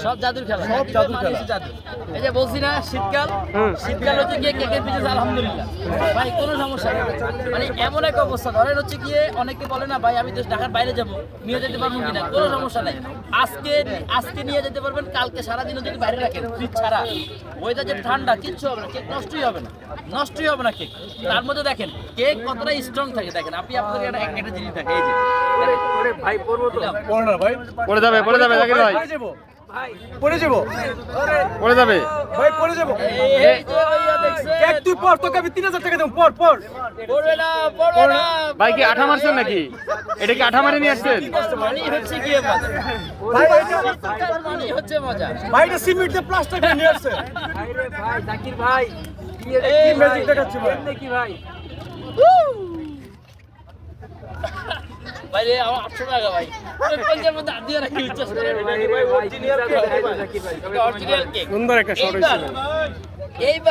সব জাদুর খেলা, সব জাদুর খেলা, জাদু। এই যে বলছি না শীতকাল, শীতকাল হচ্ছে গিয়ে কেকের পিঠে আলহামদুলিল্লাহ ভাই কোনো সমস্যা নেই। মানে এমন একটা অবস্থা ধরেন হচ্ছে গিয়ে অনেকে বলে না ভাই আমি তো ঢাকার বাইরে যাবো নিয়ে যেতে পারবো কিনা, কোনো সমস্যা নাই। আজকে নিয়ে যেতে পারবেন, কালকে সারাদিনও যদি বাইরে রাখেন ফ্রিজ ছাড়া, ওয়েদার যে ঠান্ডা কিচ্ছু হবে না, কেক নষ্টই হবে না, নষ্টই হবে না কেক। তার মধ্যে দেখেন কেক কতটা স্ট্রং থাকে, দেখেন আপনি আপনাদের একটা জিনিস থাকে এই যে ভাই পড়বো তো ভাই পড়ে যাবে জাকির ভাই, পড়ে যাবো পড়ে যাবে ভাই, পড়ে যাবো। এই যে ভাইয়া দেখছেন কেক তুই পর, তোকে আমি 3000 টাকা দেবো, পর। পড়বে না ভাই কি আঠা মারছেন নাকি? এটা কি আঠা মারি নিয়ে আসছেন? মানে হচ্ছে গিয়ে মজা ভাই মানে হচ্ছে মজা ভাই এটা সিমেন্ট দিয়ে প্লাস্টার করে নিয়ে আসছে। ভাই জাকির ভাই কি ম্যাজিক দেখাচ্ছে ভাই? কি ভাই ভাই রে আমার 800 টাকা ভাই পঞ্চায়েত মধ্যে আদিয়া রাখি উচ্চাস করে ভাই অরিজিনাল কেক অরিজিনাল কেক সুন্দর একটা শট হয়েছে। এইবার